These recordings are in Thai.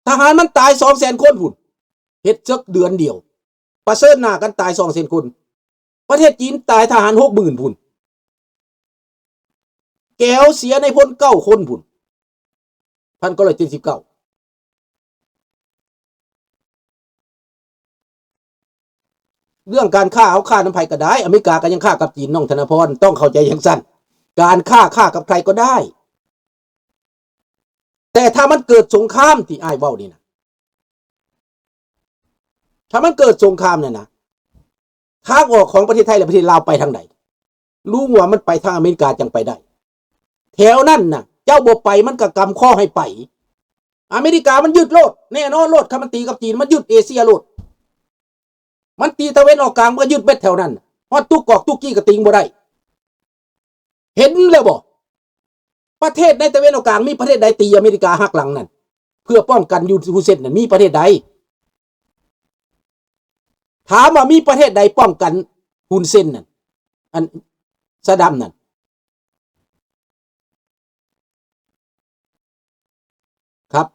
ทหารมันตาย200,000 คนพุ่นเฮ็ดจักเดือนเดียวประเสริฐหน้ากันตาย200,000 คนประเทศจีนตายทหาร 60,000 พุ่นแก้วเสียในพล9 คนพุ่น1979เรื่องการฆ่าเอาฆ่าน้ำไผก็ได้อเมริกาก็ยังฆ่ากับจีนน้องธนพรต้องเข้าใจอย่างสั้นการฆ่ากับใครก็ได้แต่ถ้ามันเกิดสงครามที่อ้ายเว้านี่นะถ้ามันเกิดสงครามเนี่ยนะทางออกของประเทศไทยและประเทศลาวไปทางไหนรู้ว่ามันไปทางอเมริกาจังไปได้แถวนั้นน่ะเจ้าบ่ไปมันก็กำข้อให้ไปอเมริกามันยึดโลดแน่นอนโลดถ้ามันตีกับจีนมันยึดเอเชียโลดมันตีตะเวนออกกลางมันก็ยึดเบ็ดแถวนั้นฮอดตุกกอกตุกกี้ก็ติงบ่ได้เห็นแล้วบ่ประเทศในตะเวนออกกลางมีประเทศใดตีอเมริกาหักหลังนั่นเพื่อป้องกันยูฮูเซนนั่นมีประเทศใดถามว่ามีประเทศใดป้องกันฮุนเซนนั่นอันซาดัมนั่นครับ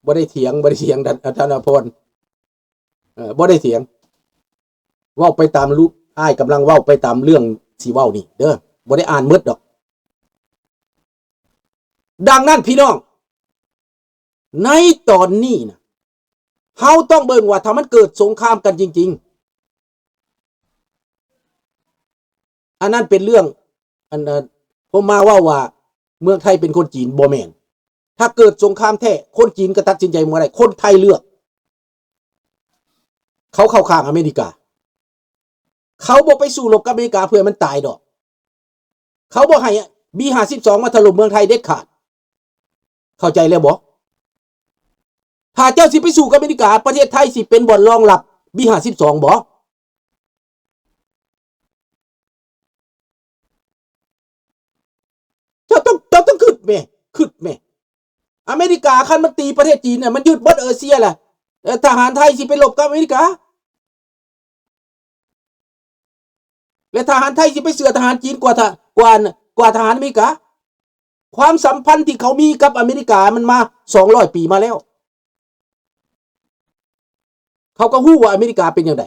บ่ได้เถียงธนพรบ่ได้เถียงเว้าไปตามรู้อ้ายกำลังเว้าไปตามเรื่องสิเว้านี่เด้อบ่ได้อ่านหมดดอกดังนั้นพี่น้องในตอนนี้นะเฮาต้องเบิ่งว่าถ้ามันเกิดสงครามกันจริงๆอันนั้นเป็นเรื่องอันผมมาว่าเมืองไทยเป็นคนจีนบ่แม่นถ้าเกิดสงครามแท้คนจีนก็ตัดสินใจบ่ได้คนไทยเลือกเขาเข้าข้างอเมริกาเขาบ่ไปสู้รบกับอเมริกาเพื่อมันตายดอกเขาบ่ให้ B52 มาถล่มเมืองไทยเด็ดขาดเข้าใจแล้วบ่ถ้าเจ้าสิไปสู้กับอเมริกาประเทศไทยสิเป็นบ่อนรองรับ B52 บ่เจ้าต้องคิดแม่อเมริกาคันมันตีประเทศจีนน่ะมันยึดเบิดเอเชียล่ะทหารไทยสิไปรบกับอเมริกาและทหารไทยสิไปเสือทหารจีนกว่าทหารอเมริกาความสัมพันธ์ที่เขามีกับอเมริกามันมา200 ปีมาแล้วเขาก็ฮู้ว่าอเมริกาเป็นอย่างไร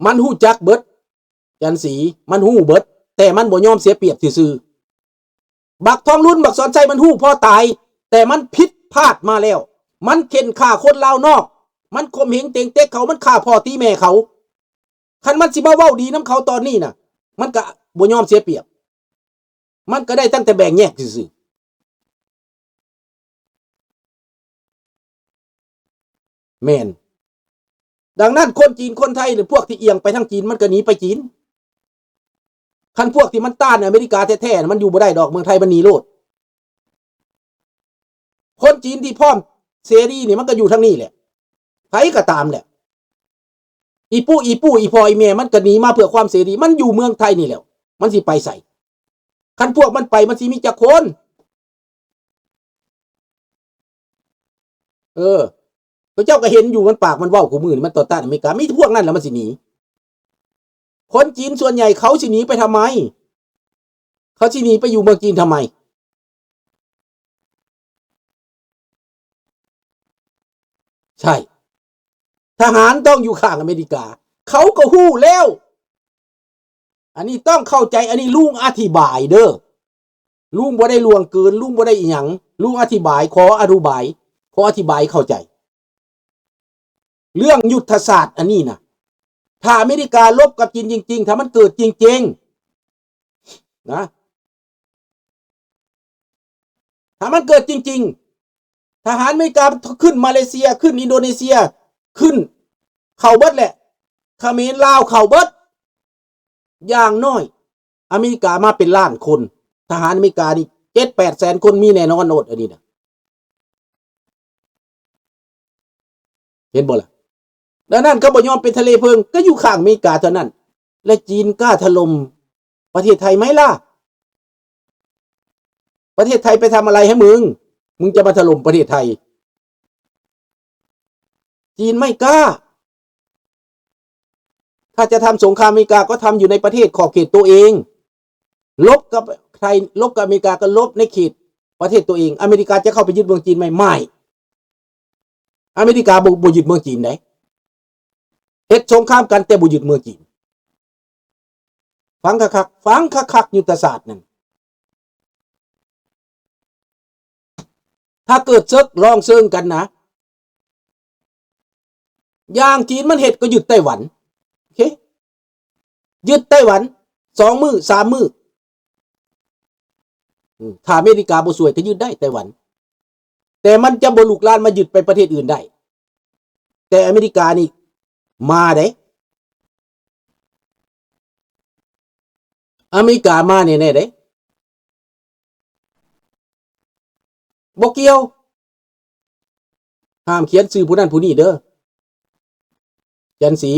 มันฮู้จักเบิดจันสีมันฮู้เบิดแต่มันบ่ยอมเสียเปรียบซื่อๆบักทองรุ่นบักสอนใจมันฮู้พอตายแต่มันผิดพลาดมาแล้วมันเข็นฆ่าคนลาวนอกมันข่มเหงเต็งเต็กเขามันฆ่าพ่อตีแม่เขาคันมันสิมาเว้าดีน้ำเขาตอนนี้น่ะมันก็บ่ยอมเสียเปรียบมันก็ได้ตั้งแต่แบ่งแยกซื่อๆแม่นดังนั้นคนจีนคนไทยหรือพวกที่เอียงไปทางจีนมันก็หนีไปจีนคันพวกที่มันต้านอเมริกาแท้ๆมันอยู่บ่ได้ดอกเมืองไทยมันหนีโลดคนจีนที่พร้อมเสรีนี่มันก็อยู่ทางนี้แหละไผก็ตามแหละอีปู่อีพ่ออีแม่มันก็หนีมาเพื่อความเสรีมันอยู่เมืองไทยนี่แหละมันสิไปใส่คันพวกมันไปมันสิมีจักคนพระเจ้าก็เห็นอยู่มันปากมันเว้าคู่มือนี่มันต่อต้านอเมริกามีพวกนั้นแล้วมันสิหนีคนจีนส่วนใหญ่เขาสิหนีไปทำไมเขาสิหนีไปอยู่เมืองจีนทำไมใช่ทหารต้องอยู่ข้างอเมริกาเขาก็ฮู้แล้วอันนี้ต้องเข้าใจอันนี้ลุงอธิบายเด้อลุงบ่ได้ลวงเกินลุงบ่ได้อีหยังลุงอธิบายขออธิบายเข้าใจเรื่องยุทธศาสตร์อันนี้นะถ้าอเมริกาลบกับจีนจริงๆถ้ามันเกิดจริงๆนะถ้ามันเกิดจริงๆทหารอเมริกาขึ้นมาเลเซียขึ้นอินโดนีเซียขึ้นเข้าเบิดแหละเขมรลาวเข้าเบิดอย่างน้อยอเมริกามาเป็นล้านคนทหารอเมริกานี่ 7-8 แสนคนมีแน่นอนโอดอันนี้นะเห็นบ่ล่ะดังนั้นก็บ่ยอมเป็นทะเลเพลิงก็อยู่ข้างอเมริกาเท่านั้นและจีนกล้าถล่มประเทศไทยไหมล่ะประเทศไทยไปทำอะไรให้มึงจะมาถล่มประเทศไทยจีนไม่กล้า ถ้าจะทำสงครามอเมริกาก็ทำอยู่ในประเทศขอบเขตตัวเองลบกับใครลบกับอเมริกาก็ลบในเขตประเทศตัวเองอเมริกาจะเข้าไปยึดเมืองจีนไม่อเมริกาบ่ยึดเมืองจีนได้เฮ็ดสงครามกันแต่บ่ยึดเมืองจีนฟังคักยุทธศาสตร์นั่นถ้าเกิดซึกลองเซิงกันนะอย่างจีนมันเฮ็ดก็ยึดไต้หวันโอเคยึดไต้หวัน2 มื้อ3 มื้อถ้าอเมริกาบ่สวยก็ยึดได้ไต้หวันแต่มันจะบ่ลุกลานมายึดไปประเทศอื่นได้แต่อเมริกานี่มาได้อเมริกามาแน่ๆเด้บ่เกี่ยวห้ามเขียนชื่อผู้นั้นผู้นี้เด้อจันสี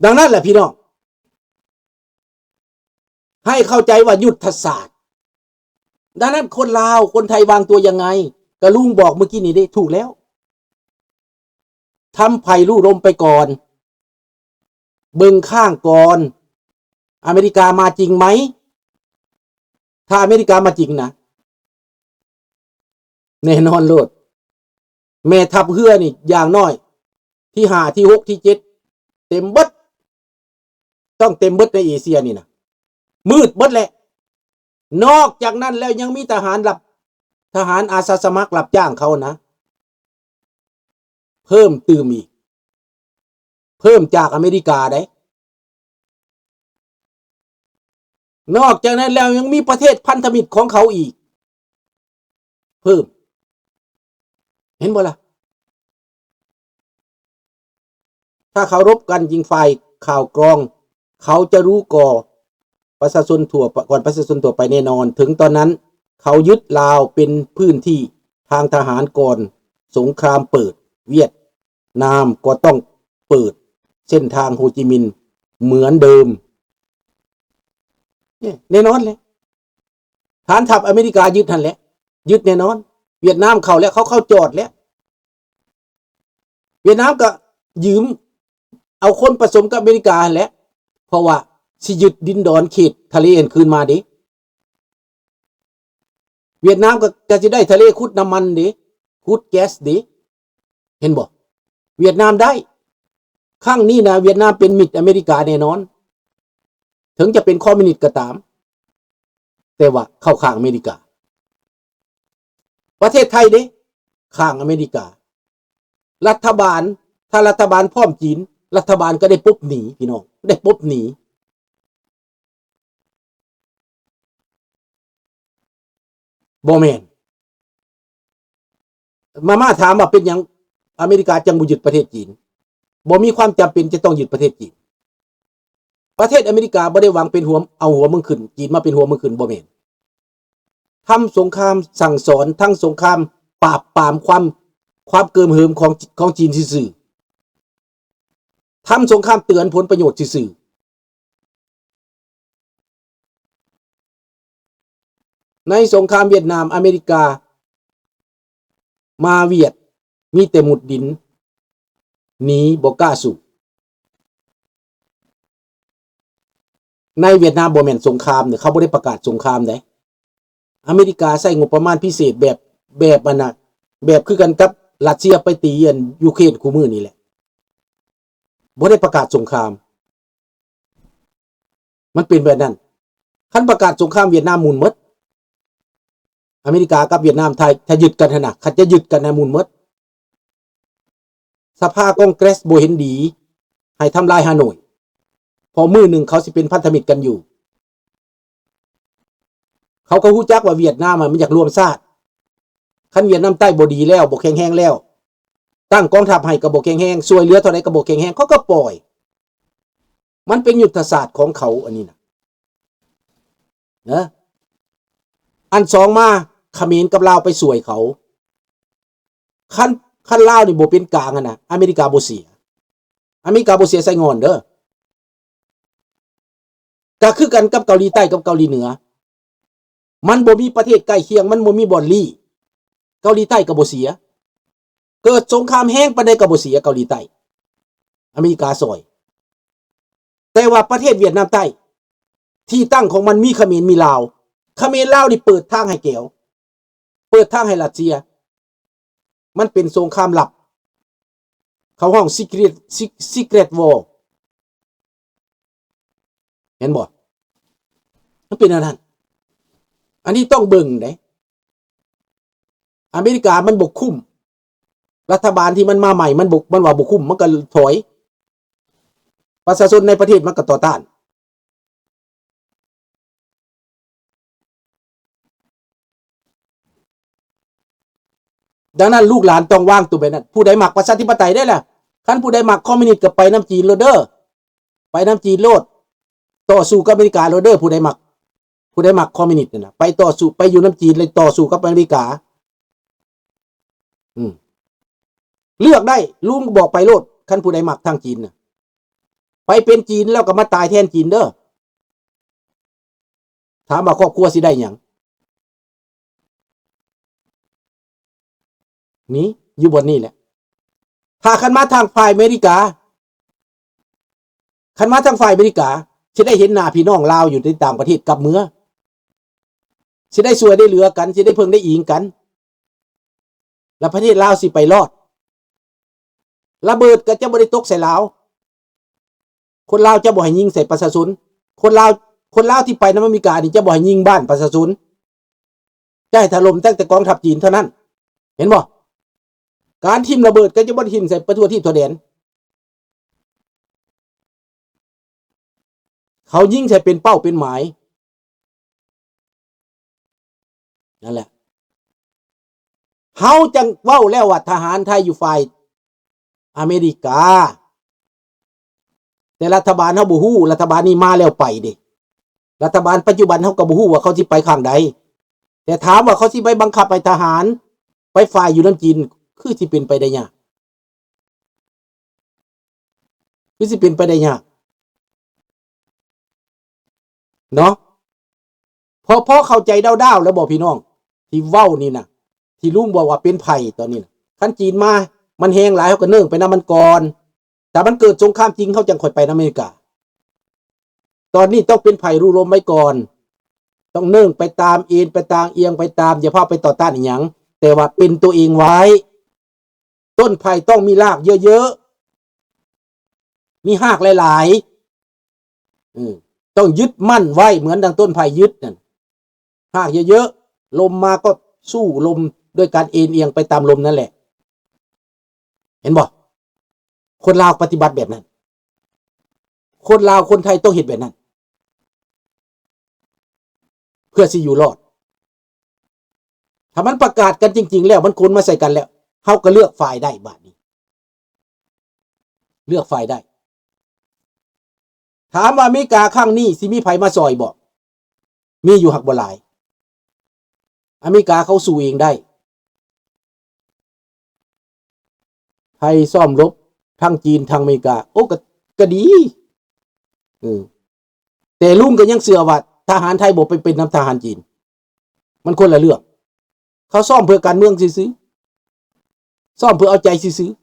ดังนั้นแหละพี่น้องให้เข้าใจว่ายุทธศาสตร์ดังนั้นคนลาวคนไทยวางตัวยังไงกะลุงบอกเมื่อกี้นี้ได้ถูกแล้วทำไผ่ลู่ลมไปก่อนเบิ่งข้างก่อนอเมริกามาจริงไหมถ้าอเมริกามาจริงนะแน่นอนโลดแม่ทัพเรือนี่อย่างน้อยที่5ที่6ที่7เต็มเบิดต้องเต็มเบิดในเอเชียนี่นะมืดเบิดแหละนอกจากนั้นแล้วยังมีทหารอาสาสมัครรับจ้างเขานะเพิ่มเติมอีกเพิ่มจากอเมริกาได้นอกจากนั้นแล้วยังมีประเทศพันธมิตรของเขาอีกเพิ่มเห็นบ่ล่ะถ้าเขารบกันยิงไฟข่าวกรองเขาจะรู้ก่อนประชาชนทั่วไปแน่นอนถึงตอนนั้นเขายึดลาวเป็นพื้นที่ทางทหารก่อนสงครามเปิดเวียดนามก็ต้องเปิดเส้นทางโฮจิมินห์เหมือนเดิมแน่นอนเลยฐานทัพอเมริกายึดทันแหละยึดแน่นอนเวียดนามเข้าแล้วเขาเข้าจอดแล้วเวียดนามก็ยืมเอาคนผสมกับอเมริกาแหละเพราะว่าสิยึดดินดอนเขตทะเลคืนมาดิเวียดนามก็จะได้ทะเลขุดน้ำมันดิขุดแก๊สดิเห็นบ่เวียดนามได้ครั้งนี้นะเวียดนามเป็นมิตรอเมริกาแน่นอนถึงจะเป็นคอมมิวนิสต์ก็ตามแต่ว่าเข้าข้างอเมริกาประเทศไทยดิข้างอเมริการัฐบาลถ้ารัฐบาลพร้อมจีนรัฐบาลก็ได้ปุ๊บหนีพี่น้องได้ปุ๊บหนีบ่แม่นมาถามว่าเป็นหยังอเมริกาจังบ่ยึดประเทศจีนบ่มีความจำเป็นจะต้องยึดประเทศจีนประเทศอเมริกาบ่ได้หวังเป็นหัวเอาหัวมึงขึ้นจีนมาเป็นหัวมึงขึ้นบ่แม่นทำสงครามสั่งสอนทั้งสงครามปราบปรามความเกินเหิมของจีนซื่อทำสงครามเตือนผลประโยชน์ซื่อในสงครามเวียดนามอเมริกามาเวียดมีแต่หมุดดินหนีบ่กล้าสู้ในเวียดนามบ่แม่นสงครามเนี่ยเขาบ่ได้ประกาศสงครามได้อเมริกาใช้งบประมาณพิเศษแบบอันน่ะแบบคือกันกับรัสเซียไปตียูเครนคู่มือนี่แหละบ่ได้ประกาศสงครามมันเป็นแบบนั้นคันประกาศสงครามเวียดนามหมุนหมดอเมริกากับเวียดนามถ้ายึดกันนะคันจะยึดกันนะหมุนหมดสภาคองเกรสบ่เห็นดีให้ทำลายฮานอยพอมือหนึ่งเขาสิเป็นพันธมิตรกันอยู่เขาก็รู้จักว่าเวียดนามมันอยากรวมชาติคันเวียดนามใต้บ่ดีแล้วบ่แข็งแรงแล้วตั้งกองทัพให้ก็บ่แข็งแรงช่วยเหลือเท่าใดก็บ่แข็งแรงเขาก็ปล่อยมันเป็นยุทธศาสตร์ของเขาอันนี้นะอันสองมาเขมรกับลาวไปสวยเขาคันลาวนี่บ่เป็นกลางนะอเมริกาบ่เสียใส่งอนเด้อ ก็คือกันกับเกาหลีใต้กับเกาหลีเหนือมันบ่มีประเทศใกล้เคียงมันบ่มีบ่อนลี่เกาหลีใต้ก็บ่เสียเกิดสงครามแห้งปานใดก็บ่เสียเกาหลีใต้อเมริกาซอยแต่ว่าประเทศเวียดนามใต้ที่ตั้งของมันมีเขมรมีลาวเขมรลาวนี่เปิดทางให้แก้วเปิดทางให้รัสเซียมันเป็นสงครามลับเขาห้อง secret war เห็นบ่มันเป็นอันนั้นอันนี้ต้องเบิ่งเด้อเมริกามันบกคุ้มรัฐบาลที่มันมาใหม่มันว่าบกคุ้มมันก็ถอยประชาชนในประเทศมันก็ต่อต้านดังนั้นลูกหลานต้องวางตัวแบบนั้นผู้ใดมักประชาธิปไตยได้ล่ะคันผู้ใดมักคอมมิวนิสต์ก็ไปน้ำจีนโลดเด้อไปน้ำจีนโลดต่อสู้กับอเมริกาโลดเด้อผู้ใดมักคอมมิวนิสต์น่ะไปต่อสู้ไปอยู่น้ำจีนเลยต่อสู้กับอเมริกาเลือกได้ลุงบอกไปโลดคันผู้ใดมักทางจีนน่ะไปเป็นจีนแล้วก็มาตายแทนจีนเด้อถามว่าครอบครัวสิได้หยังนี่อยู่บนนี้แหละถ้าคันมาทางฝ่ายอเมริกาสิได้เห็นหน้าพี่น้องลาวอยู่ในต่างประเทศกับเมือสิได้สวยได้เหลือกันสิได้เพิ่งได้อิงกันแล้วประเทศลาวสิไปรอดระเบิดก็จะบ่ได้ตกใส่ลาวคนลาวจะบ่ให้ยิงใส่ประชาชนคนลาวที่ไปนอเมริกานี่จะบ่ให้ยิงบ้านประชาชนจะให้ถล่มตั้งแต่กองทัพจีนเท่านั้นเห็นบ่การทิ่มระเบิดก็จะบ่ทิ่มใส่ประทั่วที่ทั่วแดนเขายิงใส่เป็นเป้าเป็นหมายนั่นแหละเฮาจังเว้าแล้วว่าทหารไทยอยู่ฝ่ายอเมริกาแต่รัฐบาลเฮาบ่ฮู้รัฐบาลนี้มาแล้วไปเด้รัฐบาลปัจจุบันเฮาก็บ่ฮู้ว่าเขาสิไปข้างใดแต่ถามว่าเขาสิไปบังคับให้ทหารไปฝ่ายอยู่นำจีนคือสิเป็นไปได้ยากเนาะพอเข้าใจดาวๆแล้วบอกพี่น้องที่เว้านี่นะที่ลุงบอกว่าเป็นไผ่ตอนนี้นะคันจีนมามันแห้งหลายเขาก็เนิ่งไปนำมันก่อนแต่มันเกิดสงครามจริงเขาจังค่อยไปอเมริกาตอนนี้ต้องเป็นไผ่รูลมไว้ก่อนต้องเนิ่งไปตามเอ็นไปตามเอียงไปตามอย่าพาไปต่อต้านอีหยังแต่ว่าเป็นตัวเองไว้ต้นไผ่ต้องมีรากเยอะๆมีหากหลายๆต้องยึดมั่นไว้เหมือนดังต้นไผ่ยึดนั่นหากเยอะๆลมมาก็สู้ลมด้วยการเอ็นเอียงไปตามลมนั่นแหละเห็นบ่คนลาวปฏิบัติแบบนั้นคนลาวคนไทยต้องเห็นแบบนั้นเพื่อสิอยู่รอดถ้ามันประกาศกันจริงๆแล้วมันคนมาใส่กันแล้วเฮาก็เลือกฝ่ายได้บาดนี้เลือกฝ่ายได้ถามว่าอเมริกาข้างนี้สิมีไผมาซอยบ่มีอยู่หักบ่หลายอเมริกาเขาสู้เองได้ไทยซ่อมรบทั้งจีนทั้งอเมริกาโอ้ก็ดีแต่ลุงก็ยังเชื่อว่าทหารไทยบ่ไปเป็นน้ำทหารจีนมันคนละเรื่องเขาซ่อมเพื่อการเมืองซื่อๆซ่อมเพื่อเอาใจซื่อๆ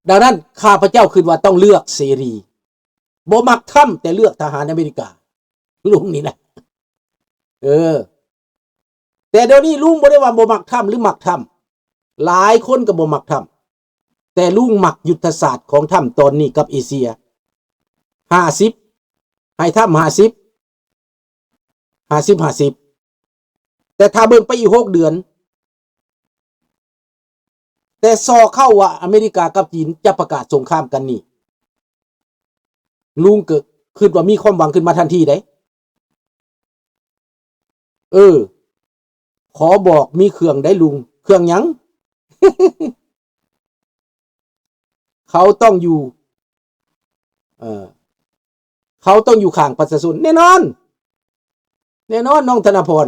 ดังนั้นข้าพเจ้าคิดว่าต้องเลือกเสรีบ่มักทำแต่เลือกทหารอเมริกาลุงนี่นะแต่เดี๋ยวนี้ลุงบ่ได้ว่าบ่มักทำหรือมักทำหลายคนก็บ่มักทำแต่ลุงมักยุทธศาสตร์ของทำตอนนี้กับเอเชีย50ให้ทำ50แต่ถ้าเบิ่งไปอีก6 เดือนแต่ซอเข้าว่าอเมริกากับจีนจะประกาศสงครามกันนี่ลุงก็คิดว่ามีความหวังขึ้นมาทันทีได้ขอบอกมีเครื่องได้ลุงเครื่องหยัง เขาต้องอยู่ข้างประชาชนแน่นอนน้องธนพร